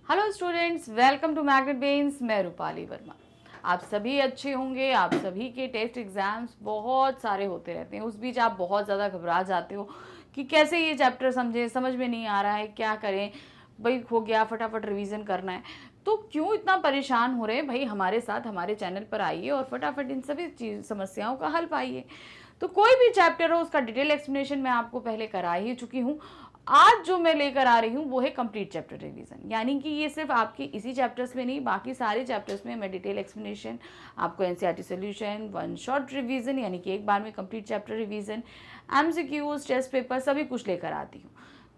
Hello students, welcome to magnet brains. मैं रूपाली वर्मा। आप सभी अच्छे होंगे। आप सभी के टेस्ट एग्जाम्स बहुत सारे होते रहते हैं, उस बीच आप बहुत ज़्यादा घबरा जाते हो कि कैसे ये चैप्टर समझें, समझ में नहीं आ रहा है, क्या करें भाई, हो गया फटाफट रिवीजन करना है। तो क्यों इतना परेशान हो रहे हैं भाई, हमारे साथ हमारे चैनल पर आइए और फटाफट इन सभी समस्याओं का हल पाइए। तो कोई भी चैप्टर हो उसका डिटेल एक्सप्लेनेशन मैं आपको पहले करा ही चुकी हूँ। आज जो मैं लेकर आ रही हूँ वो है कंप्लीट चैप्टर रिवीजन, यानी कि ये सिर्फ आपके इसी चैप्टर्स में नहीं, बाकी सारे चैप्टर्स में मैं डिटेल एक्सप्लेनेशन, आपको NCERT solution, one shot revision यानी कि एक बार में complete chapter revision, MCQs, test paper सभी कुछ लेकर आती हूँ।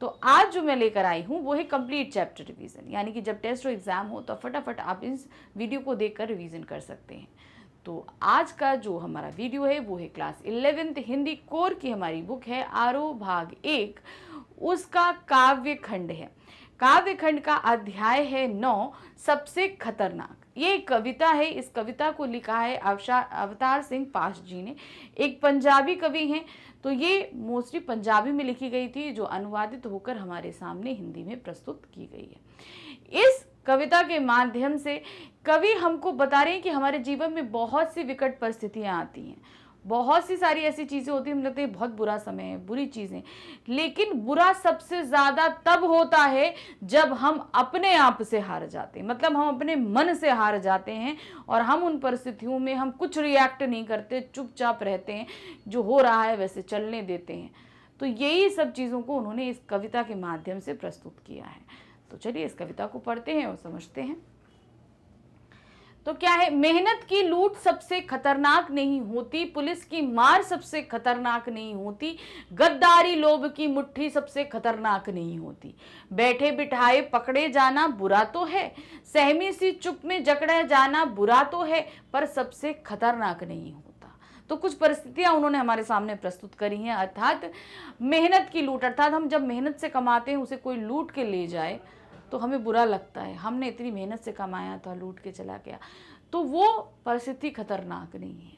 तो आज जो मैं लेकर आई हूँ वो है कंप्लीट चैप्टर रिवीजन, यानी कि जब टेस्ट और एग्जाम हो तो फटाफट आप इस वीडियो को देखकर रिवीजन कर सकते हैं। तो आज का जो हमारा वीडियो है वो है क्लास 11th हिंदी कोर की हमारी बुक है आरोह भाग 1, उसका काव्य खंड है। काव्य खंड का अध्याय है 9, सबसे खतरनाक। ये एक कविता है, इस कविता को लिखा है अवतार सिंह पाश जी ने, एक पंजाबी कवि हैं। तो ये मोस्टली पंजाबी में लिखी गई थी, जो अनुवादित होकर हमारे सामने हिंदी में प्रस्तुत की गई है। इस कविता के माध्यम से कवि हमको बता रहे हैं कि हमारे जीवन में बहुत सी विकट परिस्थितियां आती हैं, बहुत सी सारी ऐसी चीज़ें होती हैं, हम लगते हैं बहुत बुरा समय है, बुरी चीज़ें, लेकिन बुरा सबसे ज़्यादा तब होता है जब हम अपने आप से हार जाते हैं, मतलब हम अपने मन से हार जाते हैं और हम उन परिस्थितियों में हम कुछ रिएक्ट नहीं करते, चुपचाप रहते हैं, जो हो रहा है वैसे चलने देते हैं। तो यही सब चीज़ों को उन्होंने इस कविता के माध्यम से प्रस्तुत किया है। तो चलिए इस कविता को पढ़ते हैं और समझते हैं। तो क्या है, मेहनत की लूट सबसे खतरनाक नहीं होती, पुलिस की मार सबसे खतरनाक नहीं होती, गद्दारी लोभ की मुट्ठी सबसे खतरनाक नहीं होती, बैठे बिठाए पकड़े जाना बुरा तो है, सहमी सी चुप में जकड़े जाना बुरा तो है, पर सबसे खतरनाक नहीं होता। तो कुछ परिस्थितियां उन्होंने हमारे सामने प्रस्तुत करी हैं, अर्थात मेहनत की लूट, अर्थात हम जब मेहनत से कमाते हैं उसे कोई लूट के ले जाए तो हमें बुरा लगता है, हमने इतनी मेहनत से कमाया था, लूट के चला गया, तो वो परिस्थिति खतरनाक नहीं है।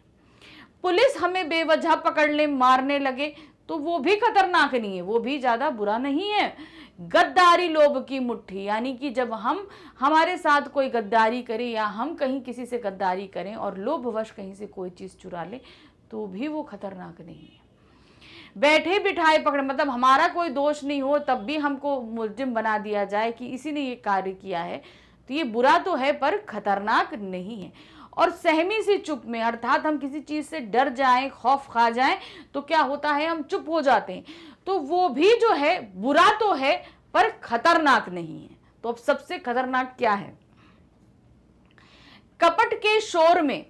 पुलिस हमें बेवजह पकड़ ले मारने लगे तो वो भी खतरनाक नहीं है, वो भी ज़्यादा बुरा नहीं है। गद्दारी लोभ की मुट्ठी, यानी कि जब हम हमारे साथ कोई गद्दारी करे या हम कहीं किसी से गद्दारी करें और लोभवश कहीं से कोई चीज़ चुरा ले तो भी वो खतरनाक नहीं है। बैठे बिठाए पकड़े, मतलब हमारा कोई दोष नहीं हो तब भी हमको मुलजिम बना दिया जाए कि इसी ने ये कार्य किया है, तो ये बुरा तो है पर खतरनाक नहीं है। और सहमी सी चुप में, अर्थात हम किसी चीज से डर जाएं, खौफ खा जाएं तो क्या होता है, हम चुप हो जाते हैं, तो वो भी जो है बुरा तो है पर खतरनाक नहीं है। तो अब सबसे खतरनाक क्या है, कपट के शोर में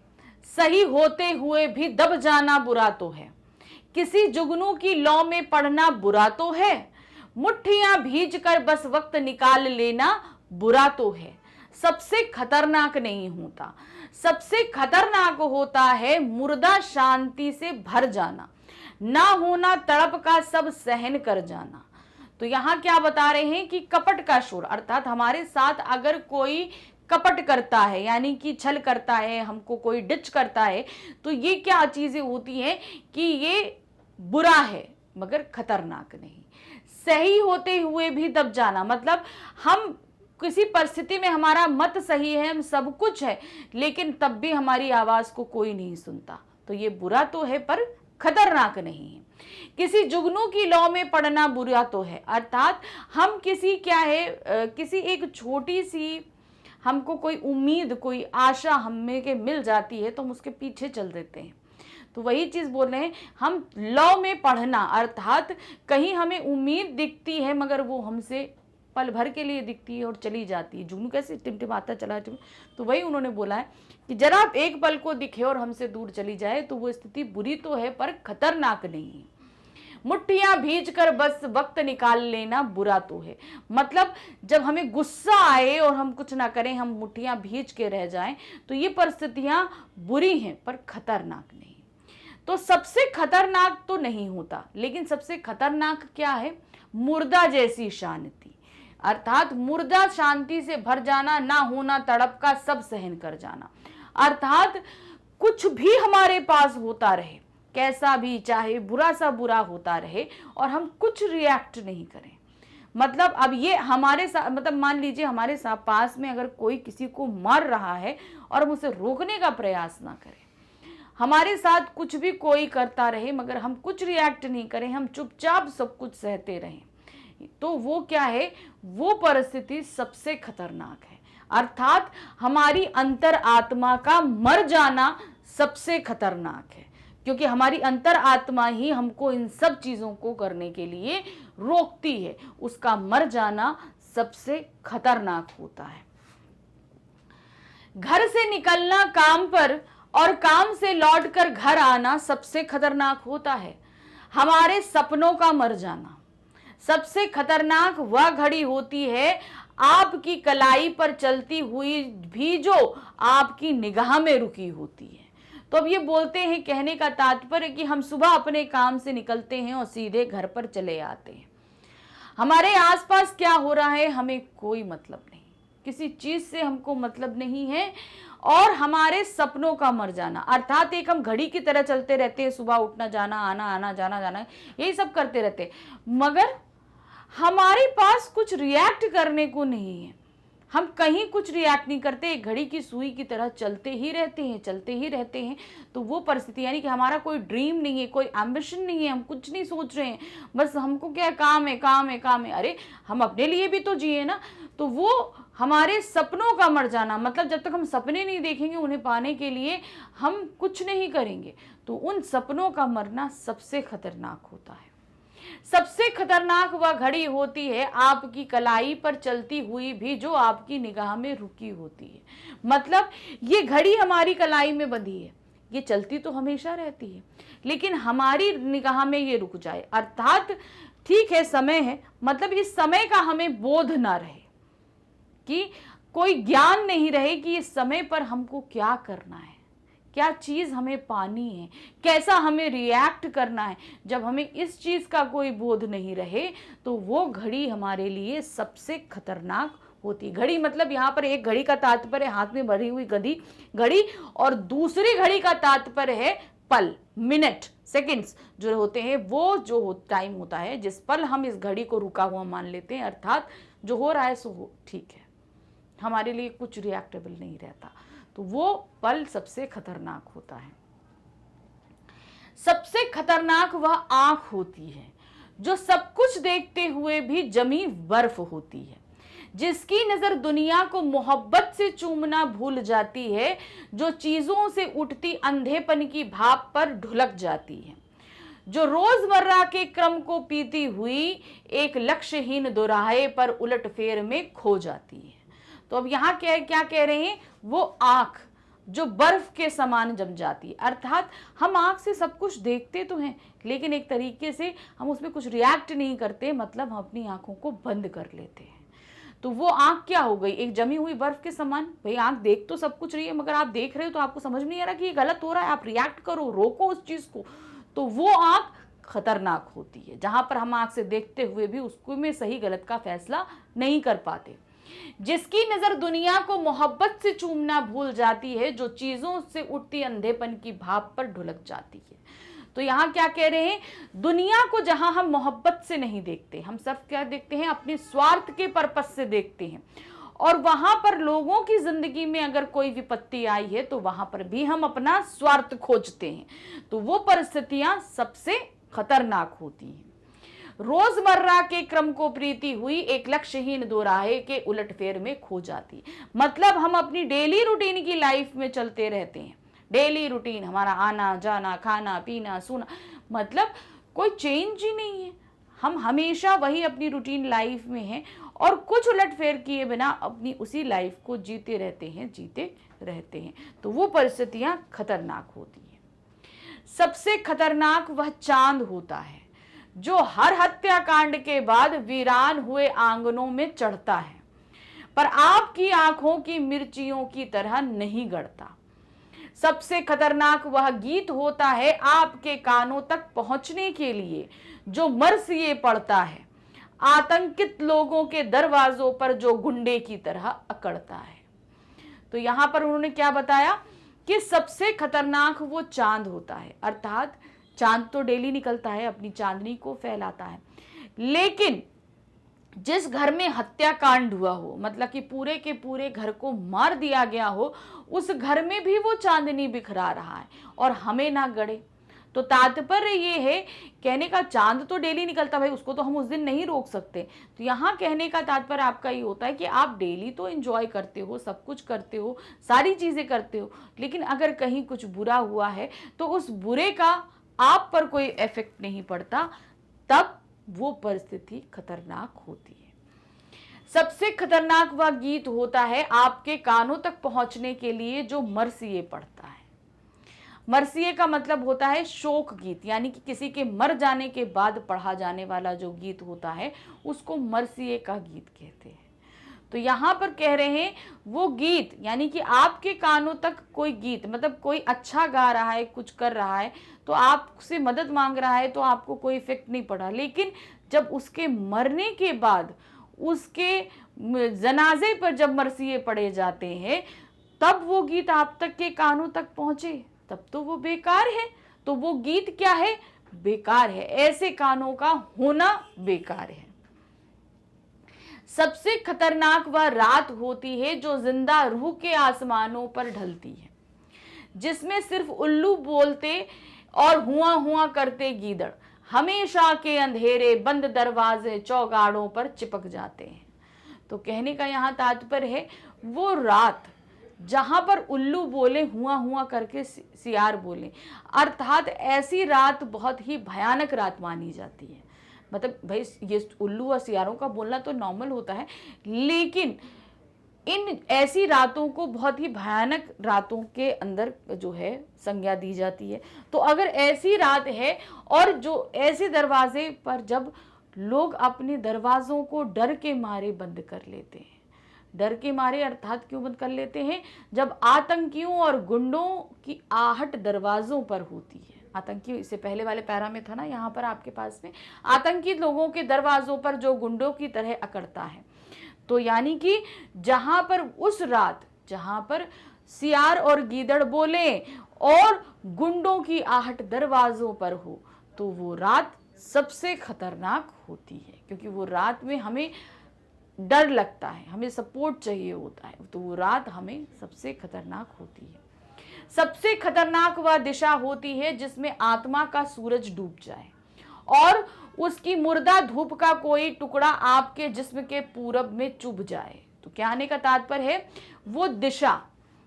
सही होते हुए भी दब जाना बुरा तो है, किसी जुगनू की लौ में पड़ना बुरा तो है, मुट्ठियां भीज कर बस वक्त निकाल लेना बुरा तो है, सबसे खतरनाक नहीं होता। सबसे खतरनाक होता है मुर्दा शांति से भर जाना, ना होना तड़प का सब सहन कर जाना। तो यहां क्या बता रहे हैं कि कपट का शोर, अर्थात हमारे साथ अगर कोई कपट करता है, यानी कि छल करता है, हमको कोई डिच करता है, तो ये क्या चीजें होती हैं कि ये बुरा है मगर खतरनाक नहीं। सही होते हुए भी दब जाना, मतलब हम किसी परिस्थिति में हमारा मत सही है, हम सब कुछ है, लेकिन तब भी हमारी आवाज को कोई नहीं सुनता, तो ये बुरा तो है पर खतरनाक नहीं है। किसी जुगनू की लौ में पड़ना बुरा तो है, अर्थात हम किसी क्या है, किसी एक छोटी सी हमको कोई उम्मीद, कोई आशा हमें के मिल जाती है तो हम उसके पीछे चल देते हैं। तो वही चीज बोल रहे हैं, हम लौ में पढ़ना, अर्थात कहीं हमें उम्मीद दिखती है मगर वो हमसे पल भर के लिए दिखती है और चली जाती है, जुगनू कैसे टिमटिमाता चला जाए। तो वही उन्होंने बोला है कि जरा एक पल को दिखे और हमसे दूर चली जाए तो वो स्थिति बुरी तो है पर खतरनाक नहीं है। मुट्ठियां भीज कर बस वक्त निकाल लेना बुरा तो है, मतलब जब हमें गुस्सा आए और हम कुछ ना करें, हम मुट्ठियां भीज के रह जाएं, तो ये परिस्थितियां बुरी हैं पर खतरनाक नहीं। तो सबसे खतरनाक तो नहीं होता, लेकिन सबसे खतरनाक क्या है, मुर्दा जैसी शांति, अर्थात मुर्दा शांति से भर जाना, ना होना तड़प का सब सहन कर जाना, अर्थात कुछ भी हमारे पास होता रहे, कैसा भी, चाहे बुरा सा बुरा होता रहे और हम कुछ रिएक्ट नहीं करें, मतलब अब ये हमारे साथ, मतलब मान लीजिए हमारे साथ पास में अगर कोई किसी को मार रहा है और हम उसे रोकने का प्रयास ना करें, हमारे साथ कुछ भी कोई करता रहे मगर हम कुछ रिएक्ट नहीं करें, हम चुपचाप सब कुछ सहते रहें, तो वो क्या है, वो परिस्थिति सबसे खतरनाक है। अर्थात हमारी अंतर आत्मा का मर जाना सबसे खतरनाक है, क्योंकि हमारी अंतर आत्मा ही हमको इन सब चीजों को करने के लिए रोकती है। उसका मर जाना सबसे खतरनाक होता है। घर से निकलना काम पर और काम से लौटकर घर आना सबसे खतरनाक होता है। हमारे सपनों का मर जाना सबसे खतरनाक वह घड़ी होती है, आपकी कलाई पर चलती हुई भी जो आपकी निगाह में रुकी होती है। तो अब ये बोलते हैं, कहने का तात्पर्य कि हम सुबह अपने काम से निकलते हैं और सीधे घर पर चले आते हैं। हमारे आसपास क्या हो रहा है हमें कोई मतलब नहीं, किसी चीज से हमको मतलब नहीं है। और हमारे सपनों का मर जाना, अर्थात एक हम घड़ी की तरह चलते रहते हैं, सुबह उठना जाना, आना आना, जाना जाना, यही सब करते रहते, मगर हमारे पास कुछ रिएक्ट करने को नहीं है। हम कहीं कुछ रिएक्ट नहीं करते, एक घड़ी की सुई की तरह चलते ही रहते हैं, चलते ही रहते हैं। तो वो परिस्थिति, यानी कि हमारा कोई ड्रीम नहीं है, कोई एम्बिशन नहीं है, हम कुछ नहीं सोच रहे हैं, बस हमको क्या है, काम है काम है काम है। अरे हम अपने लिए भी तो जिए ना। तो वो हमारे सपनों का मर जाना, मतलब जब तक हम सपने नहीं देखेंगे, उन्हें पाने के लिए हम कुछ नहीं करेंगे, तो उन सपनों का मरना सबसे खतरनाक होता है। सबसे खतरनाक वह घड़ी होती है आपकी कलाई पर चलती हुई भी जो आपकी निगाह में रुकी होती है। मतलब ये घड़ी हमारी कलाई में बंधी है, ये चलती तो हमेशा रहती है, लेकिन हमारी निगाह में ये रुक जाए, अर्थात ठीक है समय है, मतलब इस समय का हमें बोध ना रहे, कि कोई ज्ञान नहीं रहे कि इस समय पर हमको क्या करना है, क्या चीज हमें पानी है, कैसा हमें रिएक्ट करना है। जब हमें इस चीज का कोई बोध नहीं रहे तो वो घड़ी हमारे लिए सबसे खतरनाक होती। घड़ी मतलब यहाँ पर एक घड़ी का तात्पर्य हाथ में भरी हुई घड़ी, और दूसरी घड़ी का तात्पर्य है पल, मिनट, सेकंड्स जो होते हैं, वो जो टाइम होता है जिस पल हम इस घड़ी को रुका हुआ मान लेते हैं, अर्थात जो हो रहा है सो हो, ठीक है, हमारे लिए कुछ रिएक्टेबल नहीं रहता, तो वो पल सबसे खतरनाक होता है। सबसे खतरनाक वह आंख होती है जो सब कुछ देखते हुए भी जमी बर्फ होती है, जिसकी नजर दुनिया को मोहब्बत से चूमना भूल जाती है, जो चीजों से उठती अंधेपन की भाप पर ढुलक जाती है, जो रोजमर्रा के क्रम को पीती हुई एक लक्ष्यहीन दोराहे पर उलटफेर में खो जाती है। तो अब यहाँ क्या कह रहे हैं, वो आंख जो बर्फ के समान जम जाती है, अर्थात हम आंख से सब कुछ देखते तो हैं, लेकिन एक तरीके से हम उसमें कुछ रिएक्ट नहीं करते, मतलब हम अपनी आंखों को बंद कर लेते हैं। तो वो आंख क्या हो गई, एक जमी हुई बर्फ के समान। भाई आंख देख तो सब कुछ रही है, मगर आप देख रहे हो तो आपको समझ नहीं आ रहा कि ये गलत हो रहा है, आप रिएक्ट करो, रोको उस चीज को, तो वो आंख खतरनाक होती है, जहां पर हम आंख से देखते हुए भी उसको में सही गलत का फैसला नहीं कर पाते। जिसकी नजर दुनिया को मोहब्बत से चूमना भूल जाती है, जो चीजों से उठती अंधेपन की भाप पर ढुलक जाती है। तो यहाँ क्या कह रहे हैं, दुनिया को जहां हम मोहब्बत से नहीं देखते, हम सिर्फ क्या देखते हैं, अपने स्वार्थ के पर्पस से देखते हैं, और वहां पर लोगों की जिंदगी में अगर कोई विपत्ति आई है तो वहां पर भी हम अपना स्वार्थ खोजते हैं, तो वो परिस्थितियां सबसे खतरनाक होती हैं। रोजमर्रा के क्रम को प्रीति हुई एक लक्ष्यहीन दोराहे के उलटफेर में खो जाती, मतलब हम अपनी डेली रूटीन की लाइफ में चलते रहते हैं, डेली रूटीन हमारा आना जाना, खाना पीना, सोना, मतलब कोई चेंज ही नहीं है, हम हमेशा वही अपनी रूटीन लाइफ में हैं और कुछ उलटफेर किए बिना अपनी उसी लाइफ को जीते रहते हैं, तो वो परिस्थितियां खतरनाक होती हैं। सबसे खतरनाक वह चांद होता है जो हर हत्याकांड के बाद वीरान हुए आंगनों में चढ़ता है, पर आपकी आंखों की मिर्चियों की तरह नहीं गड़ता। सबसे खतरनाक वह गीत होता है आपके कानों तक पहुंचने के लिए जो मरसिए पड़ता है, आतंकित लोगों के दरवाजों पर जो गुंडे की तरह अकड़ता है। तो यहां पर उन्होंने क्या बताया कि सबसे खतरनाक वो चांद होता है, अर्थात चांद तो डेली निकलता है, अपनी चांदनी को फैलाता है, लेकिन जिस घर में हत्याकांड हुआ हो, मतलब कि पूरे के पूरे घर को मार दिया गया हो, उस घर में भी वो चांदनी बिखरा रहा है और हमें ना गड़े। तो तात्पर्य ये है, कहने का चांद तो डेली निकलता भाई, उसको तो हम उस दिन नहीं रोक सकते। तो यहाँ कहने का तात्पर्य आपका ये होता है कि आप डेली तो एंजॉय करते हो, सब कुछ करते हो, सारी चीजें करते हो, लेकिन अगर कहीं कुछ बुरा हुआ है तो उस बुरे का आप पर कोई इफेक्ट नहीं पड़ता, तब वो परिस्थिति खतरनाक होती है। सबसे खतरनाक वह गीत होता है आपके कानों तक पहुंचने के लिए जो मरसिए पढ़ता है। मरसिए का मतलब होता है शोक गीत, यानी कि किसी के मर जाने के बाद पढ़ा जाने वाला जो गीत होता है उसको मरसिए का गीत कहते हैं। तो यहाँ पर कह रहे हैं वो गीत, यानी कि आपके कानों तक कोई गीत, मतलब कोई अच्छा गा रहा है, कुछ कर रहा है, तो आपसे मदद मांग रहा है, तो आपको कोई इफेक्ट नहीं पड़ा, लेकिन जब उसके मरने के बाद उसके जनाजे पर जब मरसिए पढ़े जाते हैं, तब वो गीत आप तक के कानों तक पहुंचे, तब तो वो बेकार है। तो वो गीत क्या है? बेकार है। ऐसे कानों का होना बेकार है। सबसे खतरनाक वह रात होती है जो जिंदा रूह के आसमानों पर ढलती है, जिसमें सिर्फ उल्लू बोलते और हुआ हुआ करते गीदड़ हमेशा के अंधेरे बंद दरवाजे चौगाड़ों पर चिपक जाते हैं। तो कहने का यहाँ तात्पर्य है वो रात जहां पर उल्लू बोले, हुआ हुआ करके सियार बोले, अर्थात ऐसी रात बहुत ही भयानक रात मानी जाती है। मतलब भाई ये उल्लू और सियारों का बोलना तो नॉर्मल होता है, लेकिन इन ऐसी रातों को बहुत ही भयानक रातों के अंदर जो है संज्ञा दी जाती है। तो अगर ऐसी रात है और जो ऐसे दरवाजे पर जब लोग अपने दरवाजों को डर के मारे बंद कर लेते हैं, डर के मारे अर्थात क्यों बंद कर लेते हैं? जब आतंकियों और गुंडों की आहट दरवाजों पर होती है। आतंकी इससे पहले वाले पैरा में था ना, यहाँ पर आपके पास में आतंकी लोगों के दरवाजों पर जो गुंडों की तरह अकड़ता है। तो यानी कि जहां पर उस रात जहां पर सियार और गीदड़ बोले और गुंडों की आहट दरवाजों पर हो, तो वो रात सबसे खतरनाक होती है, क्योंकि वो रात में हमें डर लगता है, हमें सपोर्ट चाहिए होता है, तो वो रात हमें सबसे खतरनाक होती है। सबसे खतरनाक वह दिशा होती है जिसमें आत्मा का सूरज डूब जाए और उसकी मुर्दा धूप का कोई टुकड़ा आपके जिस्म के पूरब में चुभ जाए। तो क्या आने का तात्पर्य है? वो दिशा,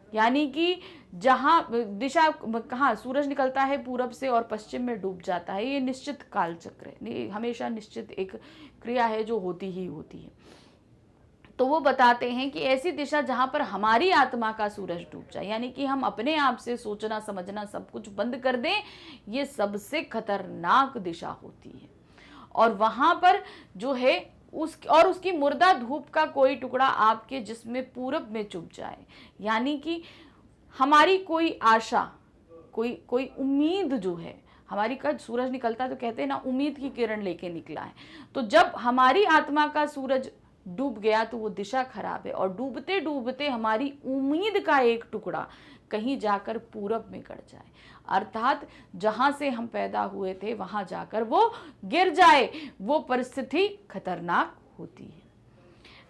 यानी कि जहां दिशा कहाँ सूरज निकलता है पूरब से और पश्चिम में डूब जाता है, ये निश्चित काल चक्र है, हमेशा निश्चित एक क्रिया है जो होती ही होती है। तो वो बताते हैं कि ऐसी दिशा जहां पर हमारी आत्मा का सूरज डूब जाए, यानी कि हम अपने आप से सोचना समझना सब कुछ बंद कर दें, ये सबसे खतरनाक दिशा होती है। और वहां पर जो है उसकी मुर्दा धूप का कोई टुकड़ा आपके जिस्म पूरब में चुभ जाए, यानी कि हमारी कोई आशा, कोई उम्मीद जो है हमारी का सूरज निकलता है तो कहते हैं ना उम्मीद की किरण लेके निकला है। तो जब हमारी आत्मा का सूरज डूब गया तो वो दिशा खराब है, और डूबते डूबते हमारी उम्मीद का एक टुकड़ा कहीं जाकर पूरब में गड़ जाए, अर्थात जहां से हम पैदा हुए थे वहां जाकर वो गिर जाए, वो परिस्थिति खतरनाक होती है।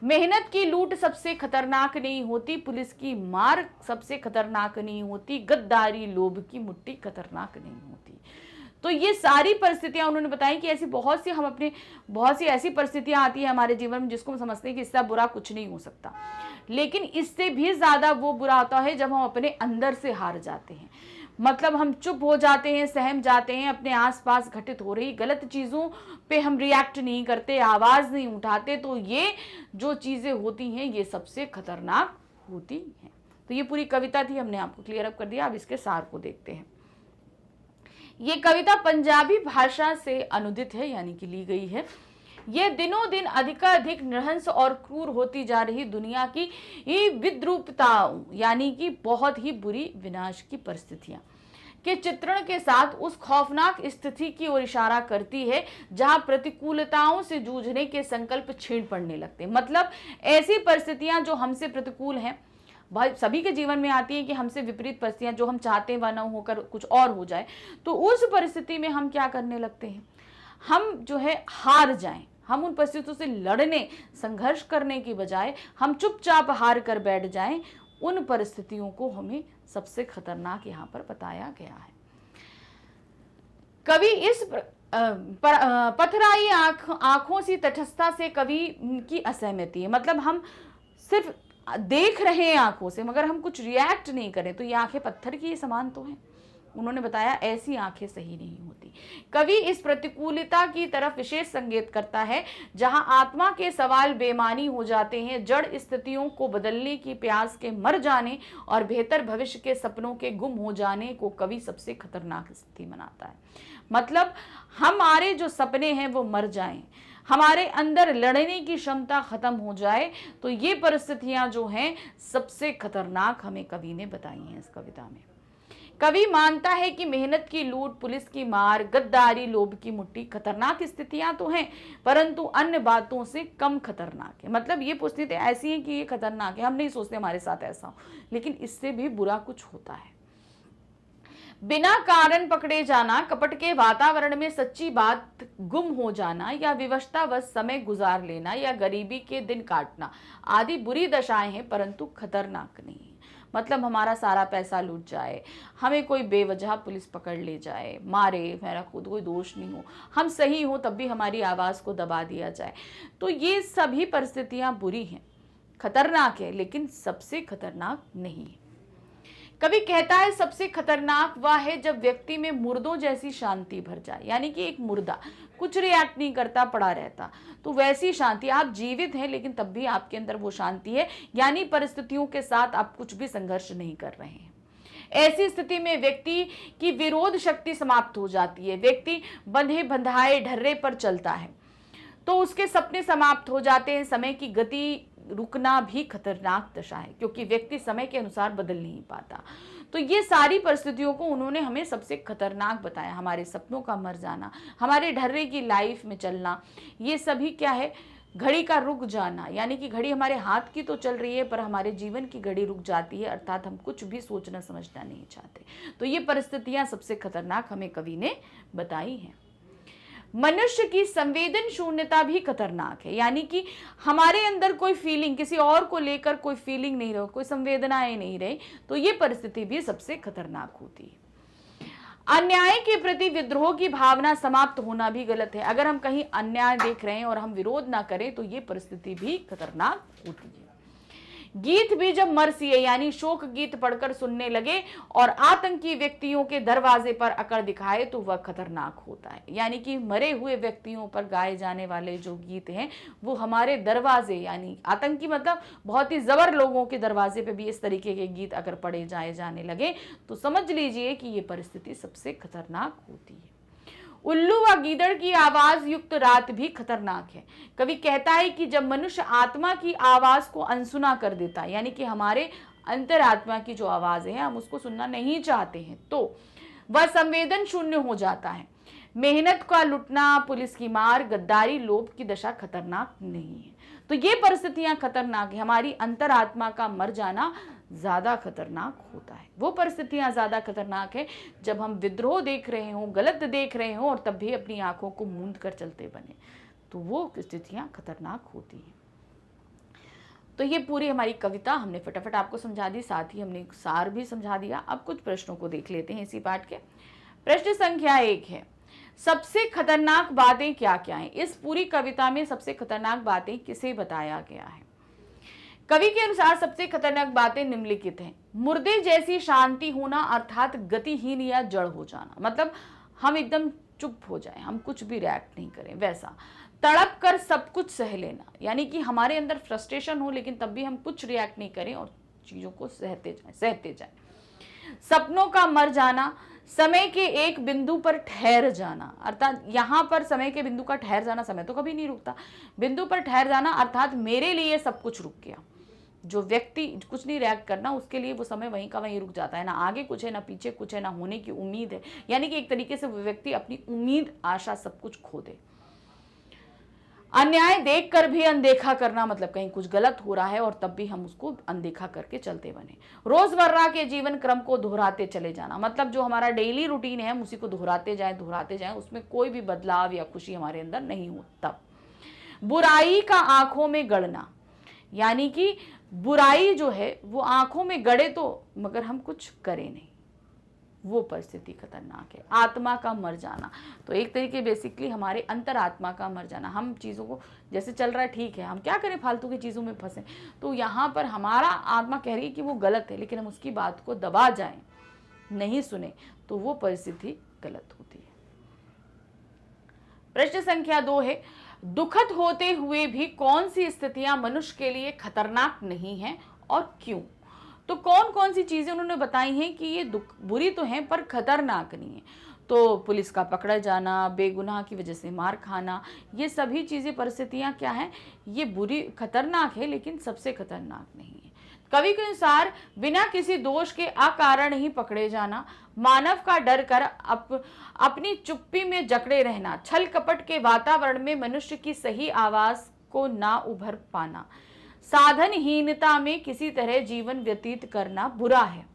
मेहनत की लूट सबसे खतरनाक नहीं होती, पुलिस की मार सबसे खतरनाक नहीं होती, गद्दारी लोभ की मुट्ठी खतरनाक नहीं होती। तो ये सारी परिस्थितियां उन्होंने बताई कि ऐसी बहुत सी ऐसी परिस्थितियां आती है हमारे जीवन में जिसको हम समझते हैं कि इससे बुरा कुछ नहीं हो सकता, लेकिन इससे भी ज्यादा वो बुरा होता है जब हम अपने अंदर से हार जाते हैं, मतलब हम चुप हो जाते हैं, सहम जाते हैं, अपने आसपास घटित हो रही गलत चीजों पे हम रिएक्ट नहीं करते, आवाज नहीं उठाते। तो ये जो चीजें होती हैं ये सबसे खतरनाक होती हैं। तो ये पूरी कविता थी, हमने आपको क्लियर अप कर दिया। अब इसके सार को देखते हैं। ये कविता पंजाबी भाषा से अनुदित है, यानी कि ली गई है। ये दिनों दिन अधिकाधिक नृशंस और क्रूर होती जा रही दुनिया की विद्रूपताओं, यानी कि बहुत ही बुरी विनाश की परिस्थितियां के चित्रण के साथ उस खौफनाक स्थिति की ओर इशारा करती है जहां प्रतिकूलताओं से जूझने के संकल्प छीन पड़ने लगते हैं। मतलब ऐसी परिस्थितियां जो हमसे प्रतिकूल हैं, भाई सभी के जीवन में आती है कि हमसे विपरीत परिस्थितियां, जो हम चाहते हैं वह न होकर कुछ और हो जाए, तो उस परिस्थिति में हम क्या करने लगते हैं? हम जो है हार जाएं, हम उन परिस्थितियों से लड़ने, संघर्ष करने की बजाय हम चुपचाप हार कर बैठ जाएं, उन परिस्थितियों को हमें सबसे खतरनाक यहाँ पर बताया गया है। कवि इस पथराई आंखों सी तटस्थता से कवि की असहमति है। मतलब हम सिर्फ देख रहे हैं आंखों से, मगर हम कुछ रिएक्ट नहीं करें तो ये आंखें पत्थर की समान तो हैं। उन्होंने बताया ऐसी आंखें सही नहीं होती। कवि इस प्रतिकूलता की तरफ विशेष संकेत करता है जहां आत्मा के सवाल बेमानी हो जाते हैं, जड़ स्थितियों को बदलने की प्यास के मर जाने और बेहतर भविष्य के सपनों के गुम हो जाने को कवि सबसे खतरनाक स्थिति मनाता है। मतलब हमारे जो सपने हैं वो मर जाएं, हमारे अंदर लड़ने की क्षमता खत्म हो जाए, तो ये परिस्थितियां जो हैं सबसे खतरनाक हमें कवि ने बताई हैं इस कविता में। कवि मानता है कि मेहनत की लूट, पुलिस की मार, गद्दारी, लोभ की मुट्ठी खतरनाक स्थितियां तो हैं, परंतु अन्य बातों से कम खतरनाक है। मतलब ये परिस्थितियां ऐसी हैं कि ये खतरनाक है, हम नहीं सोचते हमारे साथ ऐसा हो, लेकिन इससे भी बुरा कुछ होता है। बिना कारण पकड़े जाना, कपट के वातावरण में सच्ची बात गुम हो जाना, या विवशतावश समय गुजार लेना, या गरीबी के दिन काटना आदि बुरी दशाएं हैं, परंतु खतरनाक नहीं। मतलब हमारा सारा पैसा लूट जाए, हमें कोई बेवजह पुलिस पकड़ ले जाए, मारे, मेरा खुद कोई दोष नहीं हो, हम सही हो तब भी हमारी आवाज़ को दबा दिया जाए, तो ये सभी परिस्थितियां बुरी हैं, खतरनाक है, लेकिन सबसे खतरनाक नहीं है। कवि कहता है सबसे खतरनाक वह है जब व्यक्ति में मुर्दों जैसी शांति भर जाए। यानी कि एक मुर्दा कुछ रिएक्ट नहीं करता, पड़ा रहता, तो वैसी शांति, आप जीवित हैं लेकिन तब भी आपके अंदर वो शांति है, यानी परिस्थितियों के साथ आप कुछ भी संघर्ष नहीं कर रहे हैं। ऐसी स्थिति में व्यक्ति की विरोध शक्ति समाप्त हो जाती है, व्यक्ति बंधे बंधाए ढर्रे पर चलता है, तो उसके सपने समाप्त हो जाते हैं। समय की गति रुकना भी खतरनाक दशा है, क्योंकि व्यक्ति समय के अनुसार बदल नहीं पाता। तो ये सारी परिस्थितियों को उन्होंने हमें सबसे खतरनाक बताया। हमारे सपनों का मर जाना, हमारे ढर्रे की लाइफ में चलना, ये सभी क्या है, घड़ी का रुक जाना। यानी कि घड़ी हमारे हाथ की तो चल रही है, पर हमारे जीवन की घड़ी रुक जाती है, अर्थात हम कुछ भी सोचना समझना नहीं चाहते। तो ये परिस्थितियां सबसे खतरनाक हमें कवि ने बताई हैं। मनुष्य की संवेदन शून्यता भी खतरनाक है। यानी कि हमारे अंदर कोई फीलिंग, किसी और को लेकर कोई फीलिंग नहीं रही, कोई संवेदनाएं नहीं रही, तो ये परिस्थिति भी सबसे खतरनाक होती है। अन्याय के प्रति विद्रोह की भावना समाप्त होना भी गलत है। अगर हम कहीं अन्याय देख रहे हैं और हम विरोध ना करें तो ये परिस्थिति भी खतरनाक होती है। गीत भी जब मरसिए यानी शोक गीत पढ़कर सुनने लगे और आतंकी व्यक्तियों के दरवाजे पर अकड़ दिखाए तो वह खतरनाक होता है। यानी कि मरे हुए व्यक्तियों पर गाए जाने वाले जो गीत हैं वो हमारे दरवाजे, यानी आतंकी मतलब बहुत ही जबर लोगों के दरवाजे पे भी इस तरीके के गीत अगर पढ़े जाने लगे तो समझ लीजिए कि ये परिस्थिति सबसे खतरनाक होती है। उल्लू व गीदड़ की आवाज युक्त रात भी खतरनाक है। कवि कहता है कि जब मनुष्य आत्मा की आवाज को अनसुना कर देता है, यानी कि हमारे अंतरात्मा की जो आवाज है हम उसको सुनना नहीं चाहते हैं, तो वह संवेदन शून्य हो जाता है। मेहनत का लुटना, पुलिस की मार, गद्दारी, लोभ की दशा खतरनाक नहीं है। तो ये परिस्थितियां खतरनाक है। हमारी अंतरात्मा का मर जाना ज्यादा खतरनाक होता है। वो परिस्थितियां ज्यादा खतरनाक है जब हम विद्रोह देख रहे हो, गलत देख रहे हो और तब भी अपनी आंखों को मूंद कर चलते बने, तो वो स्थितियां खतरनाक होती हैं। तो ये पूरी हमारी कविता हमने फटाफट आपको समझा दी, साथ ही हमने सार भी समझा दिया। अब कुछ प्रश्नों को देख लेते हैं इसी पाठ के। प्रश्न संख्या 1 है, सबसे खतरनाक बातें क्या क्या हैं? इस पूरी कविता में सबसे खतरनाक बातें किसे बताया गया है? कवि के अनुसार सबसे खतरनाक बातें निम्नलिखित हैं। मुर्दे जैसी शांति होना, अर्थात गतिहीन या जड़ हो जाना, मतलब हम एकदम चुप हो जाएं, हम कुछ भी रिएक्ट नहीं करें, वैसा। तड़प कर सब कुछ सह लेना, यानी कि हमारे अंदर फ्रस्ट्रेशन हो लेकिन तब भी हम कुछ रिएक्ट नहीं करें और चीजों को सहते जाएं। सपनों का मर जाना, समय के एक बिंदु पर ठहर जाना, अर्थात यहाँ पर समय के बिंदु का ठहर जाना, समय तो कभी नहीं रुकता, बिंदु पर ठहर जाना अर्थात मेरे लिए सब कुछ रुक गया। जो व्यक्ति कुछ नहीं रिएक्ट करना उसके लिए वो समय वहीं का वहीं रुक जाता है, ना आगे कुछ है ना पीछे कुछ है, ना होने की उम्मीद है। यानी कि एक तरीके से वो व्यक्ति अपनी उम्मीद, आशा सब कुछ खो दे। अन्याय देखकर भी अनदेखा करना, मतलब कहीं कुछ गलत हो रहा है और तब भी हम उसको अनदेखा करके चलते बने। रोजमर्रा के जीवन क्रम को दोहराते चले जाना, मतलब जो हमारा डेली रूटीन है हम उसी को दोहराते जाएं, उसमें कोई भी बदलाव या खुशी हमारे अंदर नहीं हो। तब बुराई का आंखों में गड़ना, यानी कि बुराई जो है वो आंखों में गड़े तो मगर हम कुछ करें नहीं, वो परिस्थिति खतरनाक है। आत्मा का मर जाना, तो एक तरीके बेसिकली हमारे अंतरात्मा का मर जाना। हम चीज़ों को जैसे चल रहा है ठीक है, हम क्या करें, फालतू की चीज़ों में फंसे। तो यहाँ पर हमारा आत्मा कह रही है कि वो गलत है, लेकिन हम उसकी बात को दबा जाएं, नहीं सुने, तो वो परिस्थिति गलत होती है। प्रश्न संख्या 2 है, दुखद होते हुए भी कौन सी स्थितियां मनुष्य के लिए खतरनाक नहीं है और क्यों? तो कौन कौन सी चीजें उन्होंने बताई हैं कि ये बुरी तो हैं पर खतरनाक नहीं है। तो पुलिस का पकड़ा जाना, बेगुनाह की वजह से मार खाना, ये सभी चीजें परिस्थितियां क्या हैं, ये बुरी खतरनाक है लेकिन सबसे खतरनाक नहीं है। कवि के अनुसार बिना किसी दोष के अकारण ही पकड़े जाना, मानव का डर कर अपनी चुप्पी में जकड़े रहना, छल कपट के वातावरण में मनुष्य की सही आवाज को ना उभर पाना, साधनहीनता में किसी तरह जीवन व्यतीत करना बुरा है,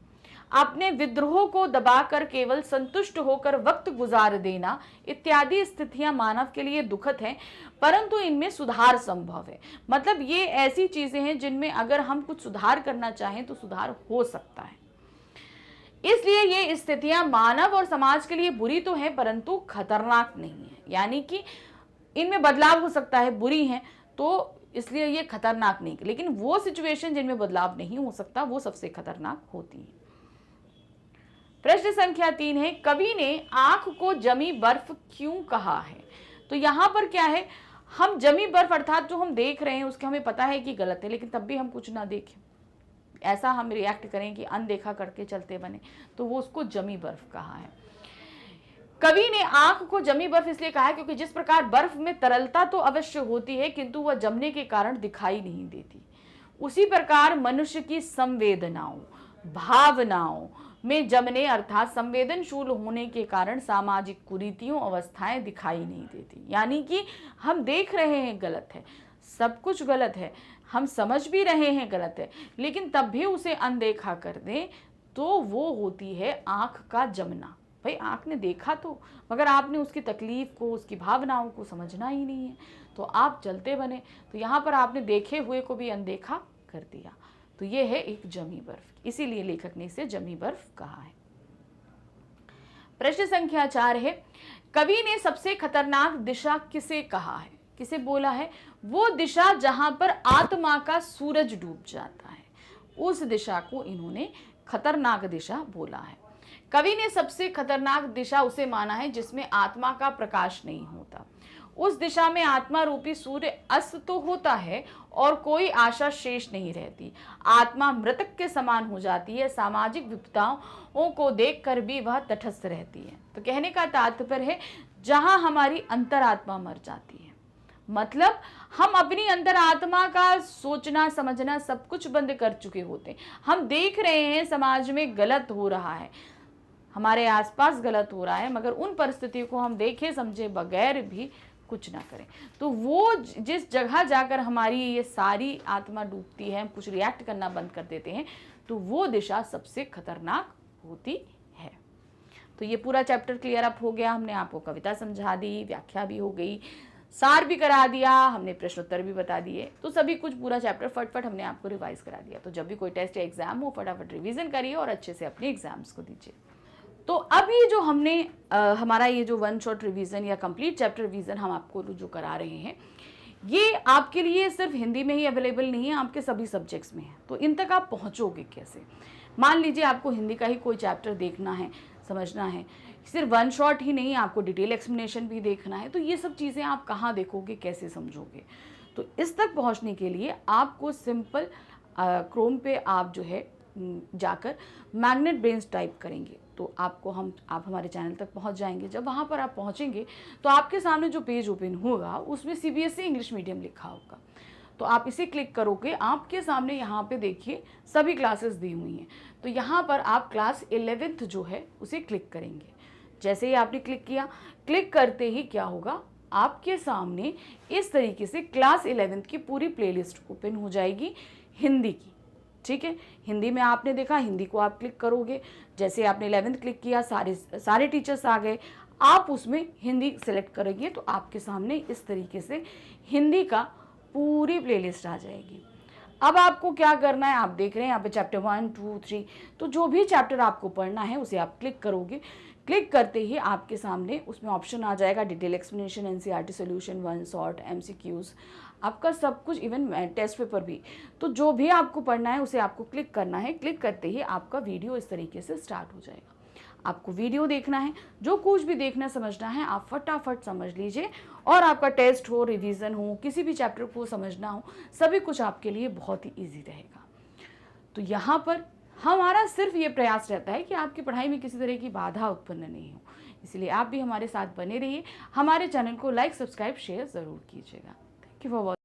अपने विद्रोह को दबाकर केवल संतुष्ट होकर वक्त गुजार देना इत्यादि स्थितियां मानव के लिए दुखद हैं, परंतु इनमें सुधार संभव है। मतलब ये ऐसी चीजें हैं जिनमें अगर हम कुछ सुधार करना चाहें तो सुधार हो सकता है। इसलिए ये स्थितियां मानव और समाज के लिए बुरी तो है परंतु खतरनाक नहीं है, यानी कि इनमें बदलाव हो सकता है, बुरी हैं तो इसलिए ये खतरनाक नहीं, लेकिन वो सिचुएशन जिनमें बदलाव नहीं हो सकता वो सबसे खतरनाक होती है। प्रश्न संख्या 3 है, कवि ने आंख को जमी बर्फ क्यों कहा है? तो यहां पर क्या है, हम जमी बर्फ अर्थात जो हम देख रहे हैं उसके हमें पता है कि गलत है, लेकिन तब भी हम कुछ ना देखें, ऐसा हम रिएक्ट करें कि अनदेखा करके चलते बने, तो वो उसको जमी बर्फ कहा है। कवि ने आंख को जमी बर्फ इसलिए कहा है क्योंकि जिस प्रकार बर्फ में तरलता तो अवश्य होती है किंतु वह जमने के कारण दिखाई नहीं देती, उसी प्रकार मनुष्य की संवेदनाओं भावनाओं में जमने अर्थात संवेदनशील होने के कारण सामाजिक कुरीतियों अवस्थाएं दिखाई नहीं देती। यानी कि हम देख रहे हैं गलत है, सब कुछ गलत है, हम समझ भी रहे हैं गलत है, लेकिन तब भी उसे अनदेखा कर दें तो वो होती है आंख का जमना। भाई आंख ने देखा तो, मगर आपने उसकी तकलीफ को, उसकी भावनाओं को समझना ही नहीं है, तो आप चलते बने, तो यहाँ पर आपने देखे हुए को भी अनदेखा कर दिया, तो ये है एक जमी बर्फ, इसीलिए लेखक ने इसे जमी बर्फ कहा है। प्रश्न संख्या 4 है, कवि ने सबसे खतरनाक दिशा किसे कहा है, किसे बोला है? वो दिशा जहां पर आत्मा का सूरज डूब जाता है, उस दिशा को इन्होंने खतरनाक दिशा बोला है। कवि ने सबसे खतरनाक दिशा उसे माना है जिसमें आत्मा का प्रकाश नहीं होता, उस दिशा में आत्मा रूपी सूर्य अस्त तो होता है और कोई आशा शेष नहीं रहती, आत्मा मृतक के समान हो जाती है, सामाजिक विपदाओं को देखकर भी वह तटस्थ रहती है। तो कहने का तात्पर्य है जहां हमारी अंतरात्मा मर जाती है, मतलब हम अपनी अंतरात्मा का सोचना समझना सब कुछ बंद कर चुके होते हैं, हम देख रहे हैं समाज में गलत हो रहा है, हमारे आसपास गलत हो रहा है, मगर उन परिस्थितियों को हम देखे समझे बगैर भी कुछ ना करें, तो वो जिस जगह जाकर हमारी ये सारी आत्मा डूबती है, हम कुछ रिएक्ट करना बंद कर देते हैं, तो वो दिशा सबसे खतरनाक होती है। तो ये पूरा चैप्टर क्लियर अप हो गया, हमने आपको कविता समझा दी, व्याख्या भी हो गई, सार भी करा दिया, हमने प्रश्नोत्तर भी बता दिए, तो सभी कुछ पूरा चैप्टर फटफट हमने आपको रिवाइज करा दिया। तो जब भी कोई टेस्ट या एग्जाम हो फटाफट रिवीजन करिए और अच्छे से अपने एग्जाम्स को दीजिए। तो अब ये जो हमने हमारा ये जो वन शॉट रिवीजन या कंप्लीट चैप्टर रिवीजन हम आपको जो करा रहे हैं, ये आपके लिए सिर्फ हिंदी में ही अवेलेबल नहीं है, आपके सभी सब्जेक्ट्स में है। तो इन तक आप पहुंचोगे कैसे? मान लीजिए आपको हिंदी का ही कोई चैप्टर देखना है, समझना है, सिर्फ वन शॉट ही नहीं, आपको डिटेल एक्सप्लेनेशन भी देखना है, तो ये सब चीज़ें आप कहाँ देखोगे, कैसे समझोगे? तो इस तक पहुँचने के लिए आपको सिंपल क्रोम पे आप जो है जाकर मैग्नेट ब्रेन्स टाइप करेंगे तो आप हमारे चैनल तक पहुंच जाएंगे। जब वहां पर आप पहुंचेंगे तो आपके सामने जो पेज ओपन होगा उसमें सीबीएसई इंग्लिश मीडियम लिखा होगा, तो आप इसे क्लिक करोगे, आपके सामने यहाँ पे देखिए सभी क्लासेस दी हुई हैं। तो यहाँ पर आप क्लास 11th जो है उसे क्लिक करेंगे। जैसे ही आपने क्लिक किया, क्लिक करते ही क्या होगा, आपके सामने इस तरीके से क्लास 11th की पूरी प्लेलिस्ट ओपन हो जाएगी हिंदी की। ठीक है, हिंदी में आपने देखा, हिंदी को आप क्लिक करोगे, जैसे आपने 11th क्लिक किया सारे टीचर्स आ गए, आप उसमें हिंदी सेलेक्ट करेंगे तो आपके सामने इस तरीके से हिंदी का पूरी प्लेलिस्ट आ जाएगी। अब आपको क्या करना है, आप देख रहे हैं यहाँ पे चैप्टर 1, 2, 3, तो जो भी चैप्टर आपको पढ़ना है उसे आप क्लिक करोगे। क्लिक करते ही आपके सामने उसमें ऑप्शन आ जाएगा detail explanation, NCERT solution, one shot, MCQs, आपका सब कुछ, इवन टेस्ट पेपर भी। तो जो भी आपको पढ़ना है उसे आपको क्लिक करना है। क्लिक करते ही आपका वीडियो इस तरीके से स्टार्ट हो जाएगा। आपको वीडियो देखना है, जो कुछ भी देखना समझना है आप फटाफट समझ लीजिए, और आपका टेस्ट हो, रिवीजन हो, किसी भी चैप्टर को समझना हो, सभी कुछ आपके लिए बहुत ही ईजी रहेगा। तो यहाँ पर हमारा सिर्फ ये प्रयास रहता है कि आपकी पढ़ाई में किसी तरह की बाधा उत्पन्न नहीं हो, इसलिए आप भी हमारे साथ बने रहिए। हमारे चैनल को लाइक, सब्सक्राइब, शेयर ज़रूर कीजिएगा। Thank you for watching.